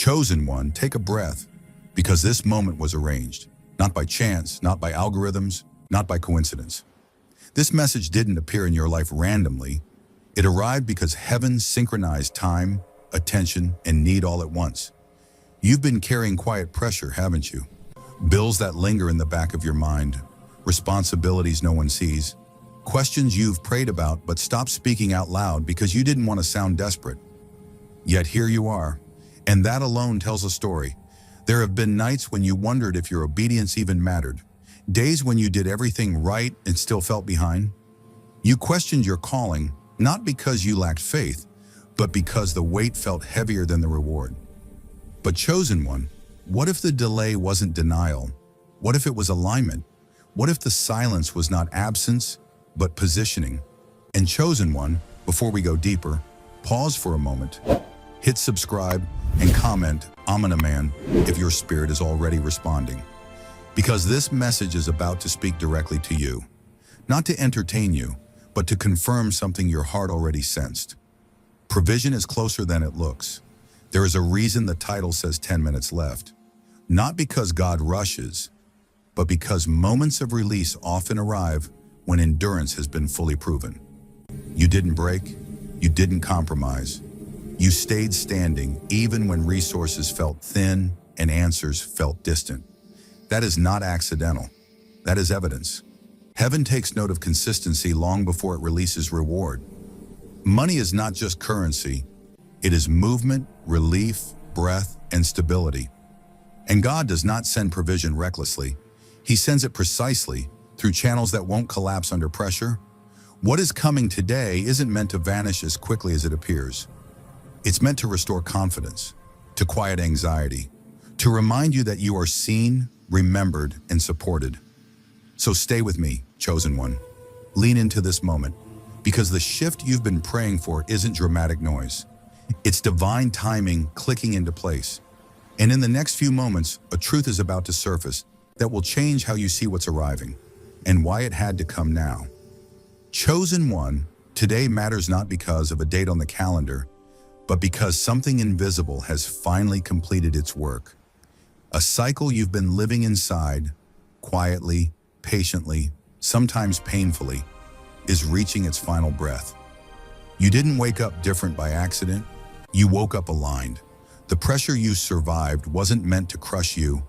Chosen one, take a breath, because this moment was arranged, not by chance, not by algorithms, not by coincidence. This message didn't appear in your life randomly. It arrived because heaven synchronized time, attention, and need all at once. You've been carrying quiet pressure, haven't you? Bills that linger in the back of your mind, responsibilities no one sees, questions you've prayed about but stopped speaking out loud because you didn't want to sound desperate. Yet here you are, and that alone tells a story. There have been nights when you wondered if your obedience even mattered, days when you did everything right and still felt behind. You questioned your calling, not because you lacked faith, but because the weight felt heavier than the reward. But chosen one, what if the delay wasn't denial? What if it was alignment? What if the silence was not absence, but positioning? And chosen one, before we go deeper, pause for a moment, hit subscribe, and comment, "I'm a man," if your spirit is already responding. Because this message is about to speak directly to you, not to entertain you, but to confirm something your heart already sensed. Provision is closer than it looks. There is a reason the title says 10 minutes left. Not because God rushes, but because moments of release often arrive when endurance has been fully proven. You didn't break, you didn't compromise. You stayed standing even when resources felt thin and answers felt distant. That is not accidental. That is evidence. Heaven takes note of consistency long before it releases reward. Money is not just currency. It is movement, relief, breath, and stability. And God does not send provision recklessly. He sends it precisely through channels that won't collapse under pressure. What is coming today isn't meant to vanish as quickly as it appears. It's meant to restore confidence, to quiet anxiety, to remind you that you are seen, remembered, and supported. So stay with me, chosen one. Lean into this moment, because the shift you've been praying for isn't dramatic noise. It's divine timing clicking into place. And in the next few moments, a truth is about to surface that will change how you see what's arriving and why it had to come now. Chosen one, today matters not because of a date on the calendar, but because something invisible has finally completed its work. A cycle you've been living inside, quietly, patiently, sometimes painfully, is reaching its final breath. You didn't wake up different by accident. You woke up aligned. The pressure you survived wasn't meant to crush you.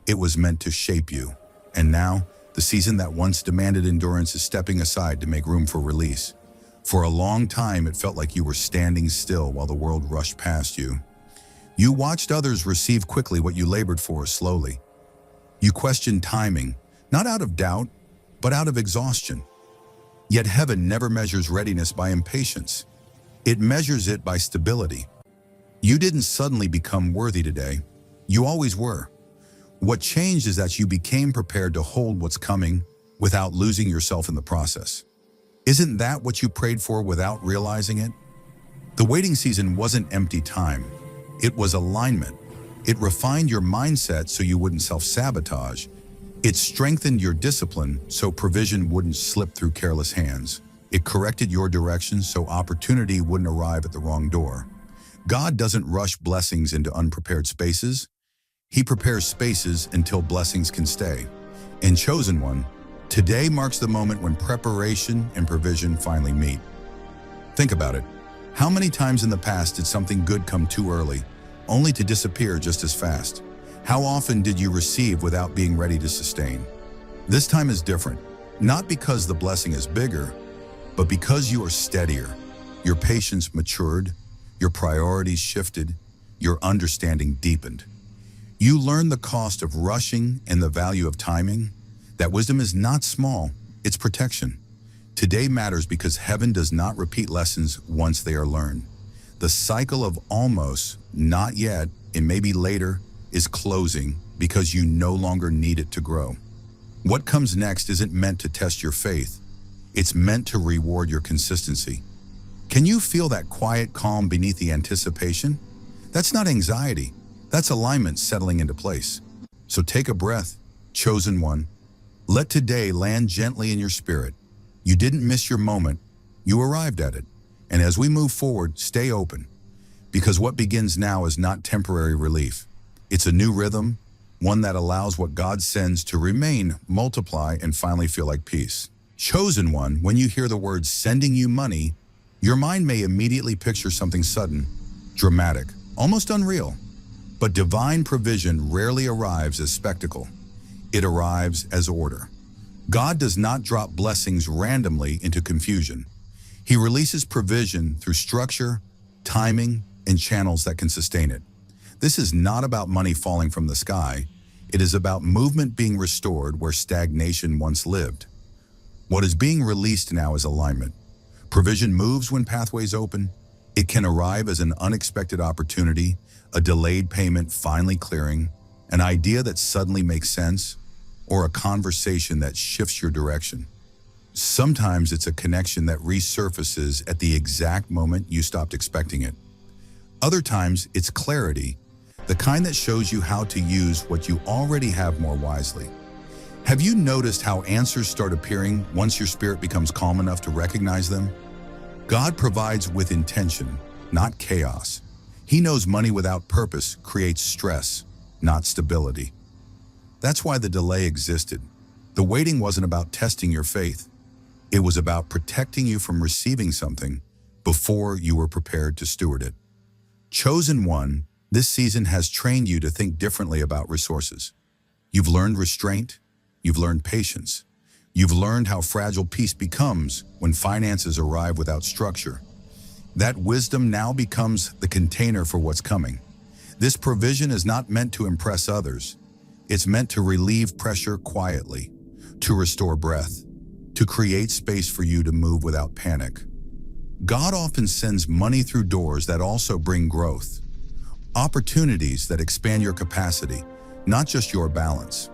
It was meant to shape you. And now, the season that once demanded endurance is stepping aside to make room for release. For a long time, it felt like you were standing still while the world rushed past you. You watched others receive quickly what you labored for slowly. You questioned timing, not out of doubt, but out of exhaustion. Yet heaven never measures readiness by impatience. It measures it by stability. You didn't suddenly become worthy today. You always were. What changed is that you became prepared to hold what's coming without losing yourself in the process. Isn't that what you prayed for without realizing it? The waiting season wasn't empty time. It was alignment. It refined your mindset so you wouldn't self-sabotage. It strengthened your discipline so provision wouldn't slip through careless hands. It corrected your direction so opportunity wouldn't arrive at the wrong door. God doesn't rush blessings into unprepared spaces. He prepares spaces until blessings can stay. And chosen one, today marks the moment when preparation and provision finally meet. Think about it. How many times in the past did something good come too early, only to disappear just as fast? How often did you receive without being ready to sustain? This time is different, not because the blessing is bigger, but because you are steadier. Your patience matured, your priorities shifted, your understanding deepened. You learned the cost of rushing and the value of timing. That wisdom is not small, it's protection. Today matters because heaven does not repeat lessons once they are learned. The cycle of almost, not yet, and maybe later is closing because you no longer need it to grow. What comes next isn't meant to test your faith. It's meant to reward your consistency. Can you feel that quiet calm beneath the anticipation? That's not anxiety. That's alignment settling into place. So take a breath, chosen one. Let today land gently in your spirit. You didn't miss your moment. You arrived at it. And as we move forward, stay open. Because what begins now is not temporary relief. It's a new rhythm, one that allows what God sends to remain, multiply, and finally feel like peace. Chosen one, when you hear the words sending you money, your mind may immediately picture something sudden, dramatic, almost unreal. But divine provision rarely arrives as spectacle. It arrives as order. God does not drop blessings randomly into confusion. He releases provision through structure, timing, and channels that can sustain it. This is not about money falling from the sky. It is about movement being restored where stagnation once lived. What is being released now is alignment. Provision moves when pathways open. It can arrive as an unexpected opportunity, a delayed payment finally clearing, an idea that suddenly makes sense, or a conversation that shifts your direction. Sometimes it's a connection that resurfaces at the exact moment you stopped expecting it. Other times it's clarity, the kind that shows you how to use what you already have more wisely. Have you noticed how answers start appearing once your spirit becomes calm enough to recognize them? God provides with intention, not chaos. He knows money without purpose creates stress, not stability. That's why the delay existed. The waiting wasn't about testing your faith. It was about protecting you from receiving something before you were prepared to steward it. Chosen one, this season has trained you to think differently about resources. You've learned restraint. You've learned patience. You've learned how fragile peace becomes when finances arrive without structure. That wisdom now becomes the container for what's coming. This provision is not meant to impress others. It's meant to relieve pressure quietly, to restore breath, to create space for you to move without panic. God often sends money through doors that also bring growth, opportunities that expand your capacity, not just your balance.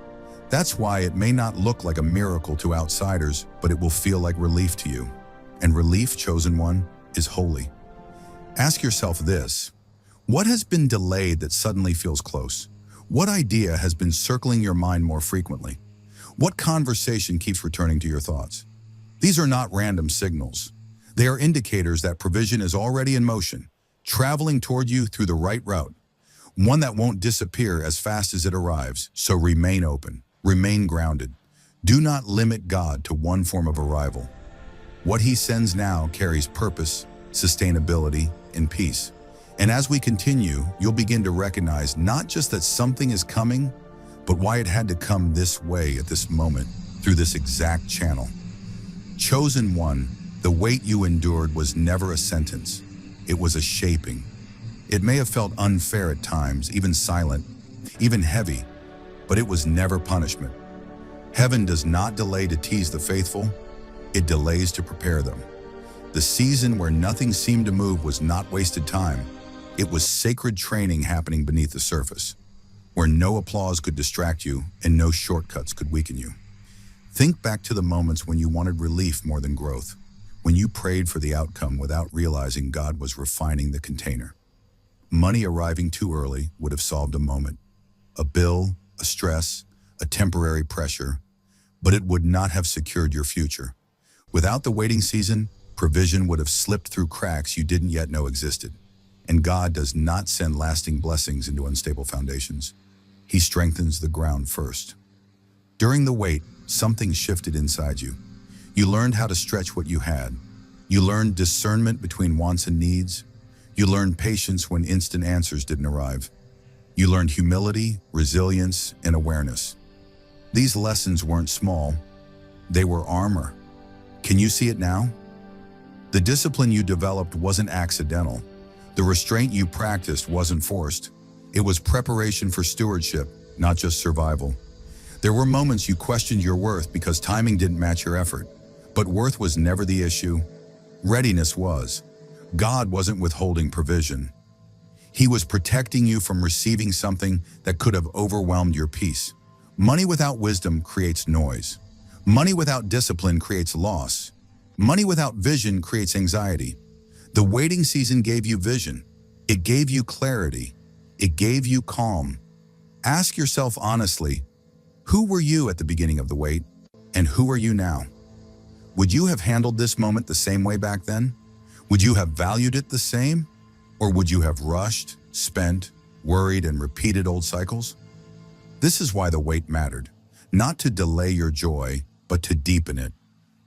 That's why it may not look like a miracle to outsiders, but it will feel like relief to you. And relief, chosen one, is holy. Ask yourself this: what has been delayed that suddenly feels close? What idea has been circling your mind more frequently? What conversation keeps returning to your thoughts? These are not random signals. They are indicators that provision is already in motion, traveling toward you through the right route, one that won't disappear as fast as it arrives. So remain open, remain grounded. Do not limit God to one form of arrival. What He sends now carries purpose, sustainability, and peace. And as we continue, you'll begin to recognize not just that something is coming, but why it had to come this way at this moment, through this exact channel. Chosen one, the wait you endured was never a sentence. It was a shaping. It may have felt unfair at times, even silent, even heavy, but it was never punishment. Heaven does not delay to tease the faithful. It delays to prepare them. The season where nothing seemed to move was not wasted time. It was sacred training happening beneath the surface, where no applause could distract you and no shortcuts could weaken you. Think back to the moments when you wanted relief more than growth, when you prayed for the outcome without realizing God was refining the container. Money arriving too early would have solved a moment, a bill, a stress, a temporary pressure, but it would not have secured your future. Without the waiting season, provision would have slipped through cracks you didn't yet know existed. And God does not send lasting blessings into unstable foundations. He strengthens the ground first. During the wait, something shifted inside you. You learned how to stretch what you had. You learned discernment between wants and needs. You learned patience when instant answers didn't arrive. You learned humility, resilience, and awareness. These lessons weren't small. They were armor. Can you see it now? The discipline you developed wasn't accidental. The restraint you practiced wasn't forced. It was preparation for stewardship, not just survival. There were moments you questioned your worth because timing didn't match your effort. But worth was never the issue. Readiness was. God wasn't withholding provision. He was protecting you from receiving something that could have overwhelmed your peace. Money without wisdom creates noise. Money without discipline creates loss. Money without vision creates anxiety. The waiting season gave you vision. It gave you clarity. It gave you calm. Ask yourself honestly, who were you at the beginning of the wait, and who are you now? Would you have handled this moment the same way back then? Would you have valued it the same? Or would you have rushed, spent, worried, and repeated old cycles? This is why the wait mattered. Not to delay your joy, but to deepen it.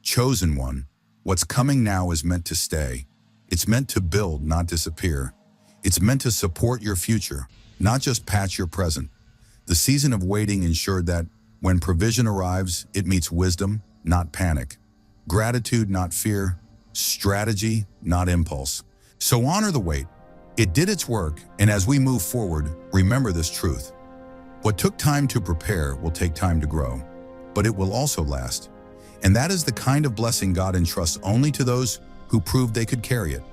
Chosen one, what's coming now is meant to stay. It's meant to build, not disappear. It's meant to support your future, not just patch your present. The season of waiting ensured that when provision arrives, it meets wisdom, not panic. Gratitude, not fear. Strategy, not impulse. So honor the wait. It did its work, and as we move forward, remember this truth. What took time to prepare will take time to grow, but it will also last. And that is the kind of blessing God entrusts only to those who proved they could carry it.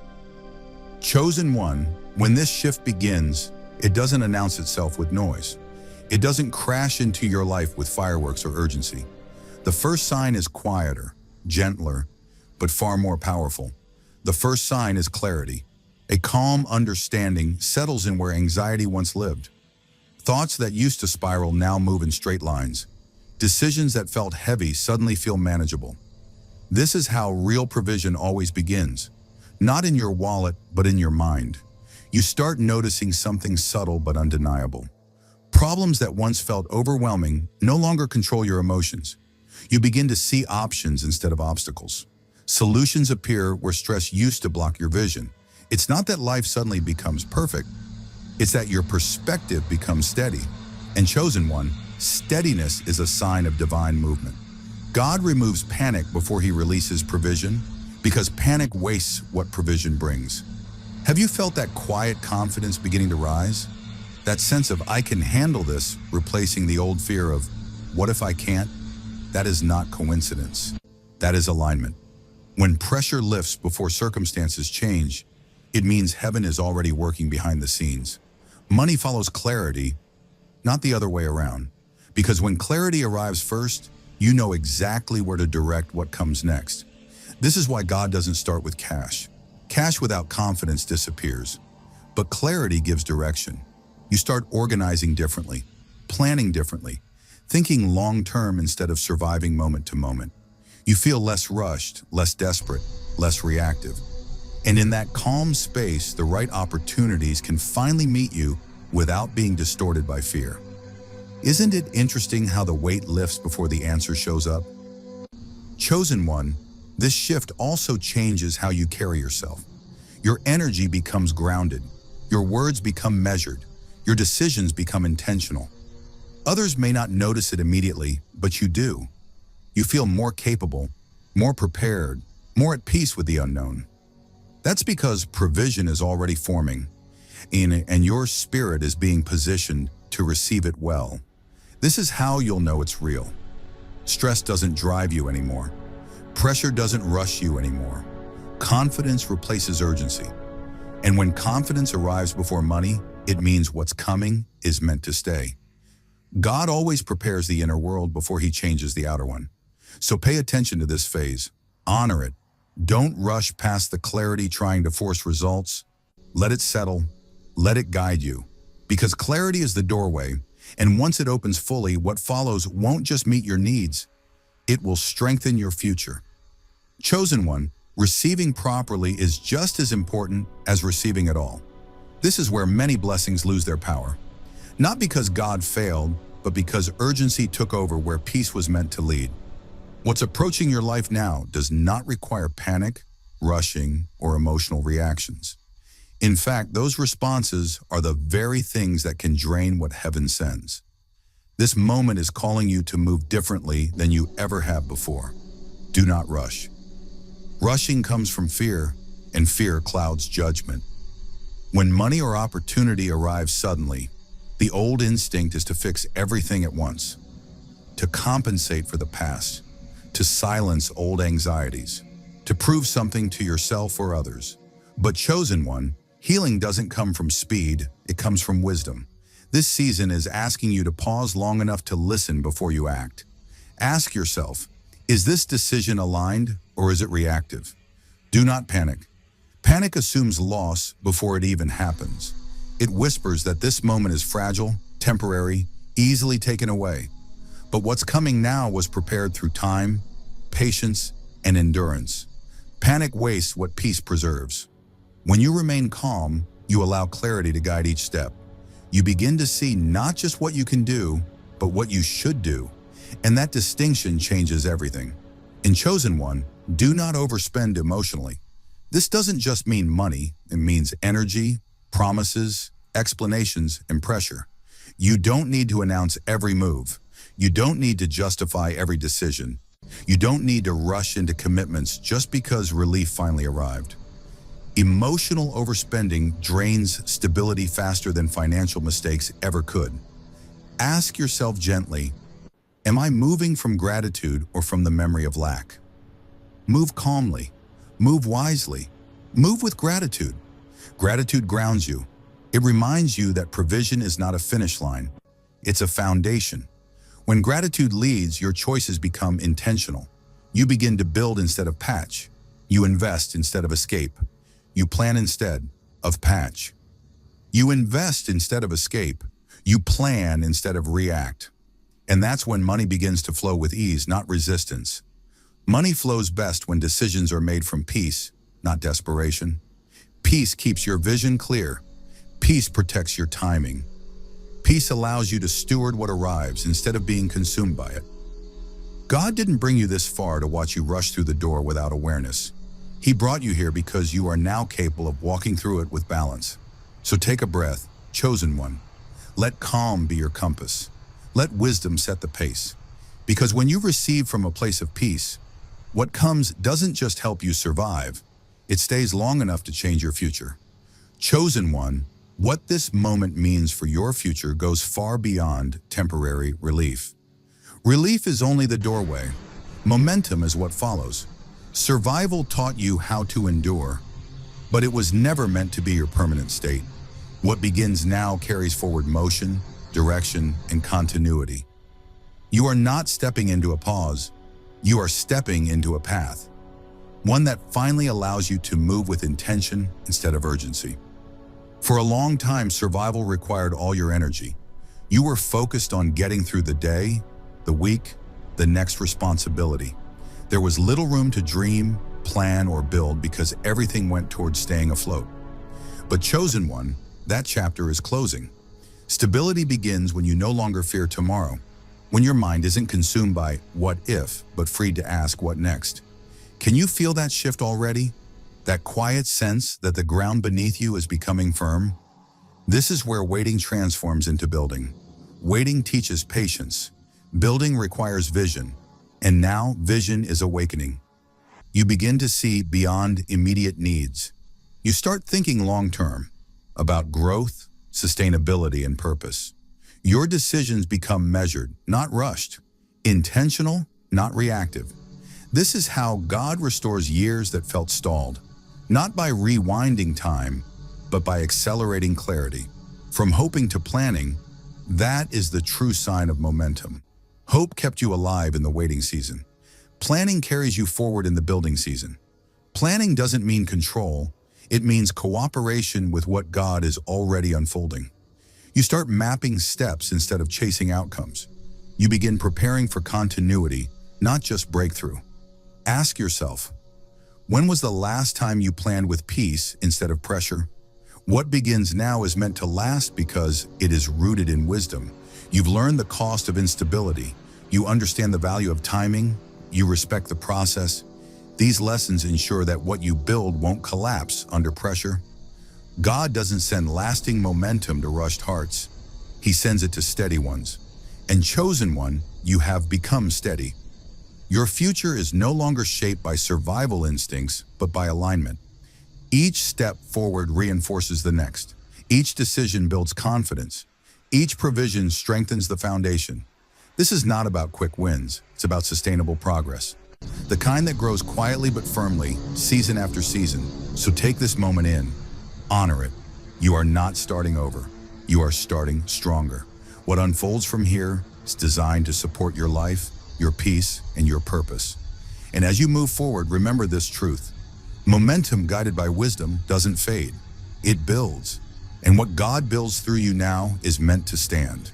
Chosen one, when this shift begins, it doesn't announce itself with noise. It doesn't crash into your life with fireworks or urgency. The first sign is quieter, gentler, but far more powerful. The first sign is clarity. A calm understanding settles in where anxiety once lived. Thoughts that used to spiral now move in straight lines. Decisions that felt heavy suddenly feel manageable. This is how real provision always begins. Not in your wallet, but in your mind. You start noticing something subtle but undeniable. Problems that once felt overwhelming no longer control your emotions. You begin to see options instead of obstacles. Solutions appear where stress used to block your vision. It's not that life suddenly becomes perfect. It's that your perspective becomes steady. And chosen one, steadiness is a sign of divine movement. God removes panic before he releases provision, because panic wastes what provision brings. Have you felt that quiet confidence beginning to rise? That sense of I can handle this, replacing the old fear of what if I can't? That is not coincidence. That is alignment. When pressure lifts before circumstances change, it means heaven is already working behind the scenes. Money follows clarity, not the other way around. Because when clarity arrives first, you know exactly where to direct what comes next. This is why God doesn't start with cash. Cash without confidence disappears. But clarity gives direction. You start organizing differently, planning differently, thinking long-term instead of surviving moment to moment. You feel less rushed, less desperate, less reactive. And in that calm space, the right opportunities can finally meet you without being distorted by fear. Isn't it interesting how the weight lifts before the answer shows up? Chosen one, this shift also changes how you carry yourself. Your energy becomes grounded. Your words become measured. Your decisions become intentional. Others may not notice it immediately, but you do. You feel more capable, more prepared, more at peace with the unknown. That's because provision is already forming, and your spirit is being positioned to receive it well. This is how you'll know it's real. Stress doesn't drive you anymore. Pressure doesn't rush you anymore. Confidence replaces urgency. And when confidence arrives before money, it means what's coming is meant to stay. God always prepares the inner world before he changes the outer one. So pay attention to this phase. Honor it. Don't rush past the clarity trying to force results. Let it settle. Let it guide you. Because clarity is the doorway, and once it opens fully, what follows won't just meet your needs. It will strengthen your future. Chosen one, receiving properly is just as important as receiving at all. This is where many blessings lose their power. Not because God failed, but because urgency took over where peace was meant to lead. What's approaching your life now does not require panic, rushing, or emotional reactions. In fact, those responses are the very things that can drain what heaven sends. This moment is calling you to move differently than you ever have before. Do not rush. Rushing comes from fear, and fear clouds judgment. When money or opportunity arrives suddenly, the old instinct is to fix everything at once, to compensate for the past, to silence old anxieties, to prove something to yourself or others. But chosen one, healing doesn't come from speed, it comes from wisdom. This season is asking you to pause long enough to listen before you act. Ask yourself, is this decision aligned or is it reactive? Do not panic. Panic assumes loss before it even happens. It whispers that this moment is fragile, temporary, easily taken away. But what's coming now was prepared through time, patience, and endurance. Panic wastes what peace preserves. When you remain calm, You allow clarity to guide each step. You begin to see not just what you can do, but what you should do. And that distinction changes everything. In Chosen One, do not overspend emotionally. This doesn't just mean money, it means energy, promises, explanations, and pressure. You don't need to announce every move. You don't need to justify every decision. You don't need to rush into commitments just because relief finally arrived. Emotional overspending drains stability faster than financial mistakes ever could. Ask yourself gently, am I moving from gratitude or from the memory of lack? Move calmly, move wisely, move with gratitude. Gratitude grounds you. It reminds you that provision is not a finish line, it's a foundation. When gratitude leads, your choices become intentional. You begin to build instead of patch. You invest instead of escape. You plan instead of patch. You invest instead of escape. You plan instead of react. And that's when money begins to flow with ease, not resistance. Money flows best when decisions are made from peace, not desperation. Peace keeps your vision clear. Peace protects your timing. Peace allows you to steward what arrives instead of being consumed by it. God didn't bring you this far to watch you rush through the door without awareness. He brought you here because you are now capable of walking through it with balance. So take a breath, Chosen One. Let calm be your compass. Let wisdom set the pace. Because when you receive from a place of peace, what comes doesn't just help you survive, it stays long enough to change your future. Chosen One, what this moment means for your future goes far beyond temporary relief. Relief is only the doorway. Momentum is what follows. Survival taught you how to endure, but it was never meant to be your permanent state. What begins now carries forward motion, direction, and continuity. You are not stepping into a pause. You are stepping into a path. One that finally allows you to move with intention instead of urgency. For a long time, survival required all your energy. You were focused on getting through the day, the week, the next responsibility. There was little room to dream, plan, or build because everything went towards staying afloat. But Chosen One, that chapter is closing. Stability begins when you no longer fear tomorrow, when your mind isn't consumed by what if, but freed to ask what next. Can you feel that shift already? That quiet sense that the ground beneath you is becoming firm? This is where waiting transforms into building. Waiting teaches patience. Building requires vision. And now vision is awakening. You begin to see beyond immediate needs. You start thinking long-term about growth, sustainability, and purpose. Your decisions become measured, not rushed. Intentional, not reactive. This is how God restores years that felt stalled. Not by rewinding time, but by accelerating clarity. From hoping to planning, that is the true sign of momentum. Hope kept you alive in the waiting season. Planning carries you forward in the building season. Planning doesn't mean control, it means cooperation with what God is already unfolding. You start mapping steps instead of chasing outcomes. You begin preparing for continuity, not just breakthrough. Ask yourself, when was the last time you planned with peace instead of pressure? What begins now is meant to last because it is rooted in wisdom. You've learned the cost of instability. You understand the value of timing. You respect the process. These lessons ensure that what you build won't collapse under pressure. God doesn't send lasting momentum to rushed hearts. He sends it to steady ones. And Chosen One, you have become steady. Your future is no longer shaped by survival instincts, but by alignment. Each step forward reinforces the next. Each decision builds confidence. Each provision strengthens the foundation. This is not about quick wins, it's about sustainable progress. The kind that grows quietly but firmly, season after season. So take this moment in. Honor it. You are not starting over. You are starting stronger. What unfolds from here is designed to support your life, your peace, and your purpose. And as you move forward, remember this truth. Momentum guided by wisdom doesn't fade. It builds. And what God builds through you now is meant to stand.